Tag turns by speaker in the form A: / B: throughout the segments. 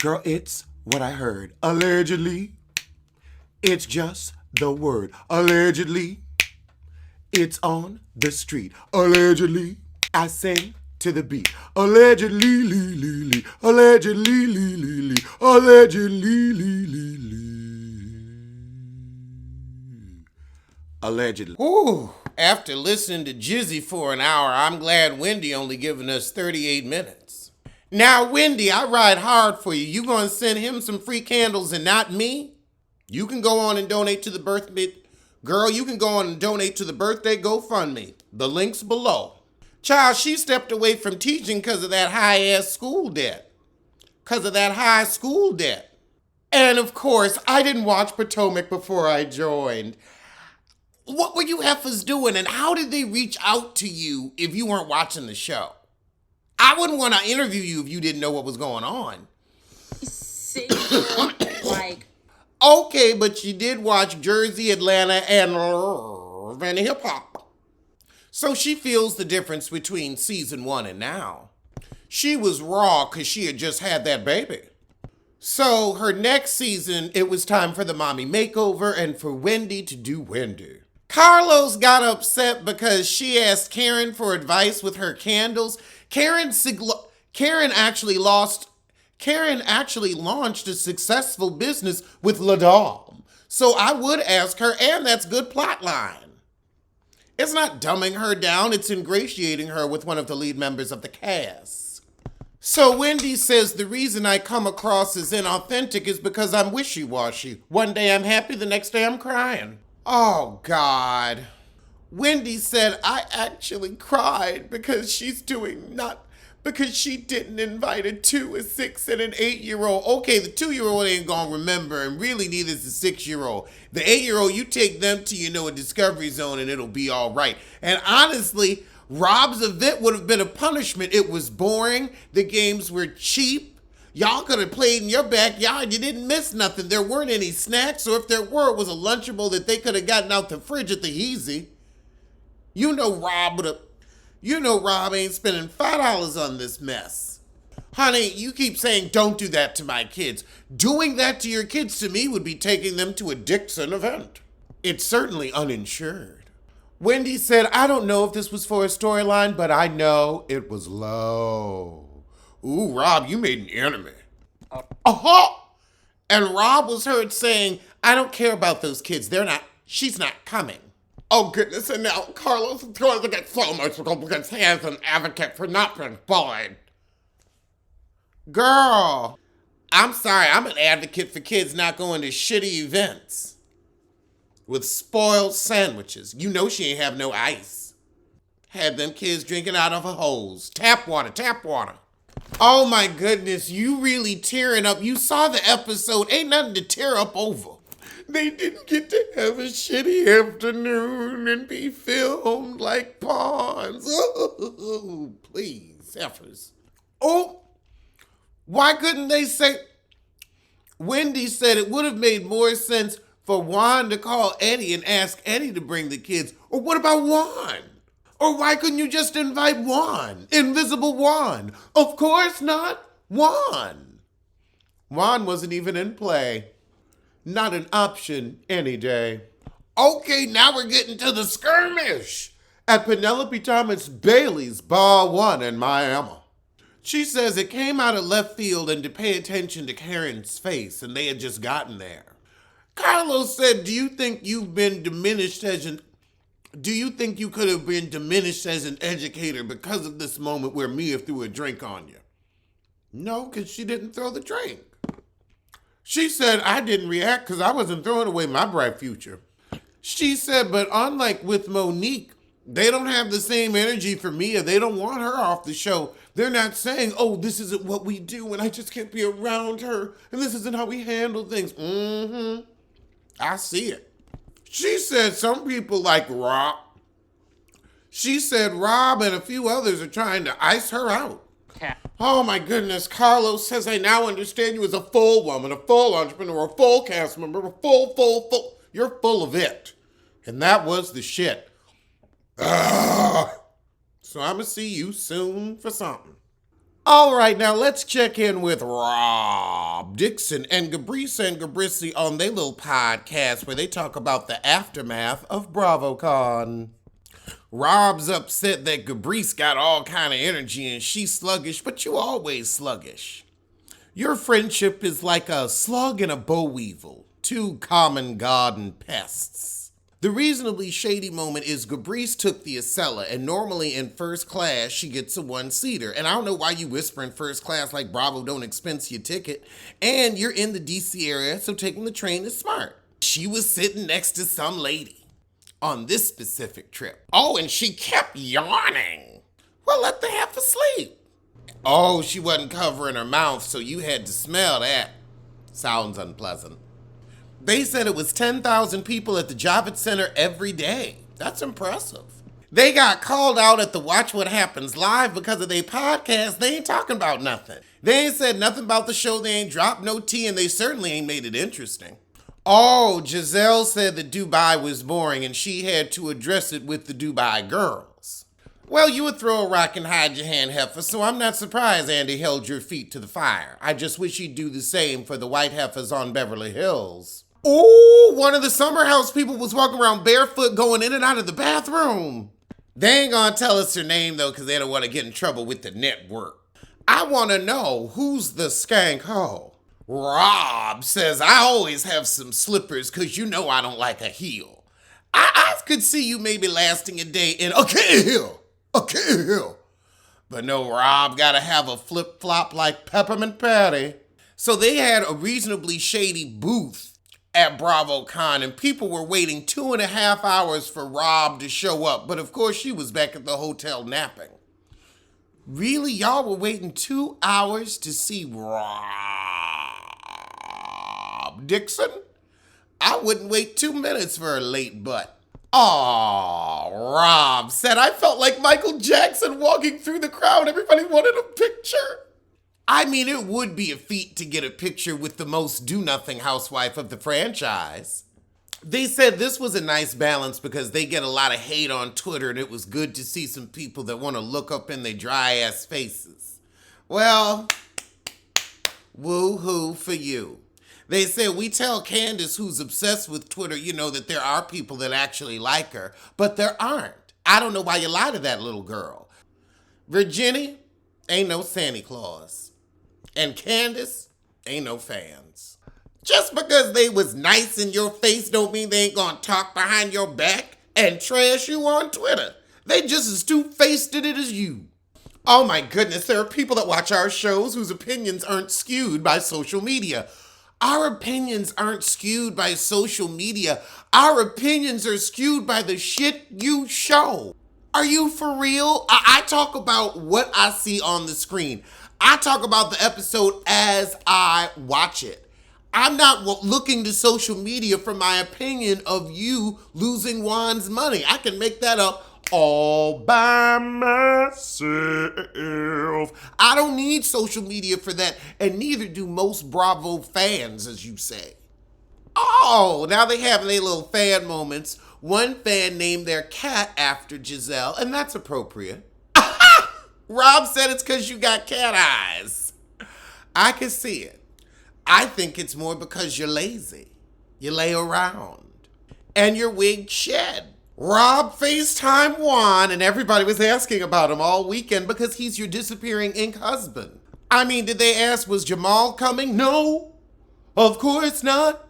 A: Girl, it's what I heard. Allegedly, it's just the word. Allegedly, it's on the street. Allegedly, I sing to the beat. Allegedly, lee, lee, lee. Allegedly, lee, lee, lee. Allegedly, lee, lee, lee. Allegedly.
B: Ooh, after listening to Jizzy for an hour, I'm glad Wendy only giving us 38 minutes. Now, Wendy, I ride hard for you. You gonna send him some free candles and not me? You can go on and donate to the birthday. Girl, you can go on and donate to the birthday GoFundMe. The link's below. Child, she stepped away from teaching because of that high-ass school debt. Because of that high school debt. And of course, I didn't watch Potomac before I joined. What were you heifers doing, and how did they reach out to you if you weren't watching the show? I wouldn't want to interview you if you didn't know what was going on.
C: Like,
B: okay, but you did watch Jersey, Atlanta, and hip hop. So she feels the difference between season 1 and now. She was raw because she had just had that baby. So her next season, it was time for the mommy makeover and for Wendy to do Wendy. Carlos got upset because she asked Karen for advice with her candles. Karen actually launched a successful business with La Dame. So I would ask her, and that's good plot line. It's not dumbing her down, it's ingratiating her with one of the lead members of the cast. So Wendy says the reason I come across as inauthentic is because I'm wishy-washy. One day I'm happy, the next day I'm crying. Oh, God. Wendy said I actually cried because she didn't invite a 2, a 6, and an 8-year-old. Okay, the 2-year-old ain't gonna remember, and really neither is the 6-year-old. The 8-year-old, you take them to, a Discovery Zone and it'll be all right. And honestly, Rob's event would have been a punishment. It was boring. The games were cheap. Y'all could have played in your backyard. You didn't miss nothing. There weren't any snacks, or if there were, it was a Lunchable that they could have gotten out the fridge at the Heezy. Rob ain't spending $5 on this mess. Honey, you keep saying don't do that to my kids. Doing that to your kids to me would be taking them to a Dixon event. It's certainly uninsured. Wendy said, I don't know if this was for a storyline, but I know it was low. Ooh, Rob, you made an enemy. And Rob was heard saying, I don't care about those kids. She's not coming. Oh, goodness, and now Carlos is going to get so much because he is an advocate for not being bullied. Girl, I'm sorry, I'm an advocate for kids not going to shitty events with spoiled sandwiches. You know she ain't have no ice. Had them kids drinking out of a hose. Tap water. Oh my goodness, you really tearing up. You saw the episode. Ain't nothing to tear up over. They didn't get to have a shitty afternoon and be filmed like pawns. Oh, please, effers. Oh, why couldn't they say... Wendy said it would have made more sense for Juan to call Eddie and ask Eddie to bring the kids. Or what about Juan? Or why couldn't you just invite Juan? Invisible Juan. Of course not. Juan. Juan wasn't even in play. Not an option any day. Okay, now we're getting to the skirmish at Penelope Thomas Bailey's Bar 1 in Miami. She says it came out of left field and to pay attention to Karen's face, and they had just gotten there. Carlos said, do you think you could have been diminished as an educator because of this moment where Mia threw a drink on you? No, because she didn't throw the drink. She said, I didn't react because I wasn't throwing away my bright future. She said, but unlike with Monique, they don't have the same energy for Mia. They don't want her off the show. They're not saying, oh, this isn't what we do and I just can't be around her and this isn't how we handle things. I see it. She said some people like Rob. She said Rob and a few others are trying to ice her out. Oh my goodness, Carlos says, I now understand you as a full woman, a full entrepreneur, a full cast member, a full. You're full of it. And that was the shit. Ugh. So I'm going to see you soon for something. All right, now let's check in with Rob Dixon and Gabrice on their little podcast where they talk about the aftermath of BravoCon. Rob's upset that Gabrice got all kind of energy and she's sluggish, but you always sluggish. Your friendship is like a slug and a boll weevil, two common garden pests. The reasonably shady moment is Gabrice took the Acela, and normally in first class she gets a one-seater. And I don't know why you whisper in first class like Bravo don't expense your ticket. And you're in the DC area, so taking the train is smart. She was sitting next to some lady on this specific trip. Oh, and she kept yawning. Well, let the heifer sleep. Oh, she wasn't covering her mouth, so you had to smell that. Sounds unpleasant. They said it was 10,000 people at the Javits Center every day. That's impressive. They got called out at the Watch What Happens Live because of their podcast. They ain't talking about nothing. They ain't said nothing about the show. They ain't dropped no tea, and they certainly ain't made it interesting. Oh, Gizelle said that Dubai was boring, and she had to address it with the Dubai girls. Well, you would throw a rock and hide your hand, heifer, so I'm not surprised Andy held your feet to the fire. I just wish he'd do the same for the white heifers on Beverly Hills. Oh, one of the summer house people was walking around barefoot going in and out of the bathroom. They ain't gonna tell us her name though because they don't want to get in trouble with the network. I want to know who's the skank hoe. Rob says I always have some slippers because you know I don't like a heel. I could see you maybe lasting a day in a heel. But no, Rob gotta have a flip-flop like Peppermint Patty. So they had a reasonably shady booth at BravoCon, and people were waiting 2.5 hours for Rob to show up, but of course she was back at the hotel napping. Really? Y'all were waiting 2 hours to see Rob Dixon? I wouldn't wait 2 minutes for a late butt. Aw, Rob said, I felt like Michael Jackson walking through the crowd. Everybody wanted a picture. I mean, it would be a feat to get a picture with the most do-nothing housewife of the franchise. They said this was a nice balance because they get a lot of hate on Twitter, and it was good to see some people that want to look up in their dry-ass faces. Well, woo-hoo for you. They said, we tell Candace, who's obsessed with Twitter, that there are people that actually like her, but there aren't. I don't know why you lie to that little girl. Virginia, ain't no Santa Claus. And Candace, ain't no fans. Just because they was nice in your face don't mean they ain't gonna talk behind your back and trash you on Twitter. They just as two-faced at it as you. Oh my goodness, there are people that watch our shows whose opinions aren't skewed by social media. Our opinions aren't skewed by social media. Our opinions are skewed by the shit you show. Are you for real? I talk about what I see on the screen. I talk about the episode as I watch it. I'm not looking to social media for my opinion of you losing Juan's money. I can make that up all by myself. I don't need social media for that, and neither do most Bravo fans, as you say. Oh, now they have their little fan moments. One fan named their cat after Gizelle, and that's appropriate. Rob said it's because you got cat eyes. I can see it. I think it's more because you're lazy. You lay around. And your wig shed. Rob FaceTime Juan, and everybody was asking about him all weekend because he's your disappearing ink husband. I mean, did they ask, was Jamal coming? No, of course not.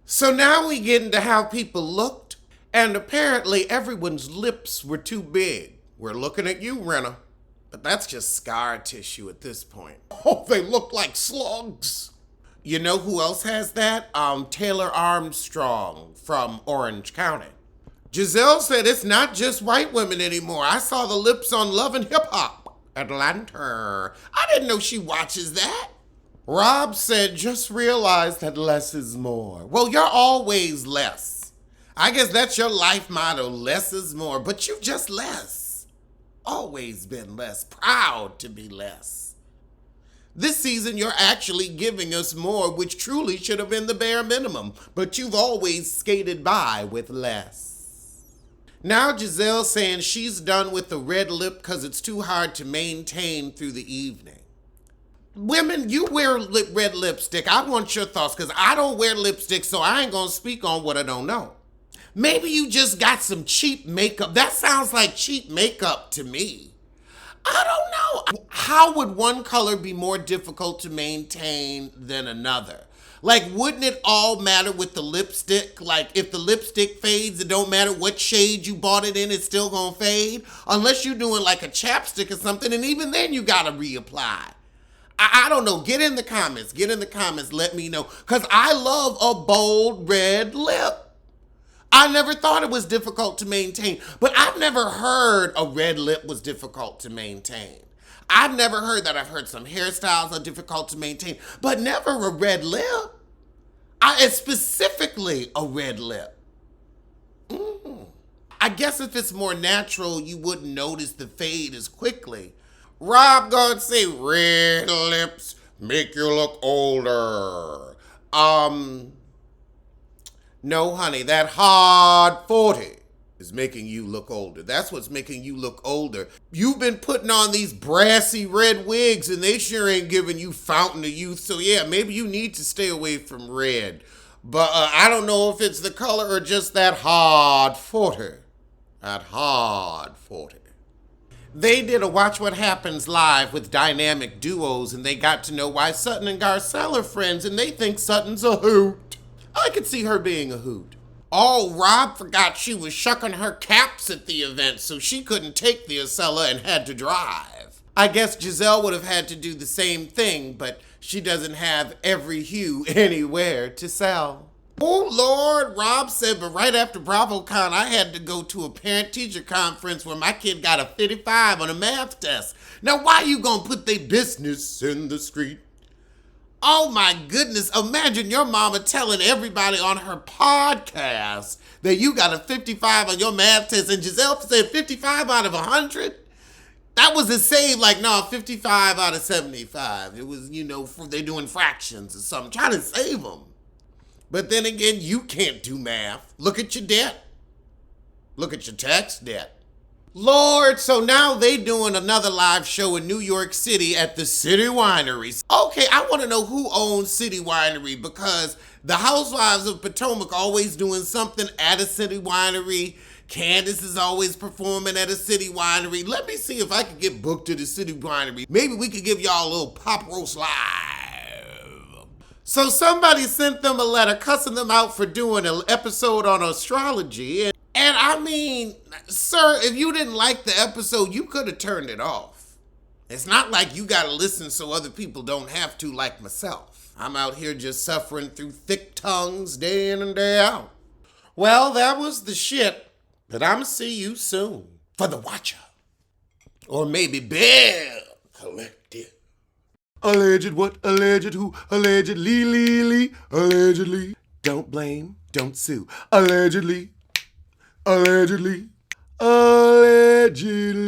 B: So now we get into how people looked, and apparently everyone's lips were too big. We're looking at you, Renna. But that's just scar tissue at this point. Oh, they look like slugs. You know who else has that? Taylor Armstrong from Orange County. Gizelle said it's not just white women anymore. I saw the lips on Love and Hip Hop Atlanta. I didn't know she watches that. Rob said, just realize that less is more. Well, you're always less. I guess that's your life motto, less is more, but you just less. Always been less, proud to be less. This season, you're actually giving us more, which truly should have been the bare minimum, but you've always skated by with less. Now Gizelle saying she's done with the red lip because it's too hard to maintain through the evening. Women, you wear red lipstick. I want your thoughts because I don't wear lipstick, so I ain't going to speak on what I don't know. Maybe you just got some cheap makeup. That sounds like cheap makeup to me. I don't know. How would one color be more difficult to maintain than another? Like, wouldn't it all matter with the lipstick? Like, if the lipstick fades, it don't matter what shade you bought it in, it's still gonna fade? Unless you're doing like a chapstick or something, and even then you gotta reapply. I don't know. Get in the comments. Get in the comments. Let me know. Because I love a bold red lip. I never thought it was difficult to maintain, but I've never heard a red lip was difficult to maintain. I've never heard that. I've heard some hairstyles are difficult to maintain, but never a red lip. It's specifically a red lip. I guess if it's more natural, you wouldn't notice the fade as quickly. Rob gonna say red lips make you look older. No, honey, that hard 40 is making you look older. That's what's making you look older. You've been putting on these brassy red wigs and they sure ain't giving you fountain of youth. So yeah, maybe you need to stay away from red. But I don't know if it's the color or just that hard 40. That hard 40. They did a Watch What Happens live with dynamic duos and they got to know why Sutton and Garcelle are friends and they think Sutton's a hoot. I could see her being a hoot. Oh, Rob forgot she was shucking her caps at the event, so she couldn't take the Acela and had to drive. I guess Gizelle would have had to do the same thing, but she doesn't have every hue anywhere to sell. Oh, Lord, Rob said, but right after BravoCon, I had to go to a parent-teacher conference where my kid got a 55 on a math test. Now, why you gonna put their business in the street? Oh my goodness, imagine your mama telling everybody on her podcast that you got a 55 on your math test and Gizelle said 55 out of 100? That was a save, like, no, 55 out of 75. It was, they're doing fractions or something, trying to save them. But then again, you can't do math. Look at your debt. Look at your tax debt. Lord, so now they doing another live show in New York City at the City Winery. Okay, I want to know who owns City Winery because the Housewives of Potomac always doing something at a City Winery. Candace is always performing at a City Winery. Let me see if I can get booked to the City Winery. Maybe we could give y'all a little pop roast live. So somebody sent them a letter cussing them out for doing an episode on astrology. And I mean, sir, if you didn't like the episode, you could have turned it off. It's not like you gotta listen so other people don't have to, like myself. I'm out here just suffering through thick tongues day in and day out. Well, that was the shit, but I'ma see you soon for the Watcher. Or maybe Bill Collective.
A: Alleged what? Alleged who? Allegedly, allegedly. Don't blame, don't sue. Allegedly. Allegedly. Allegedly.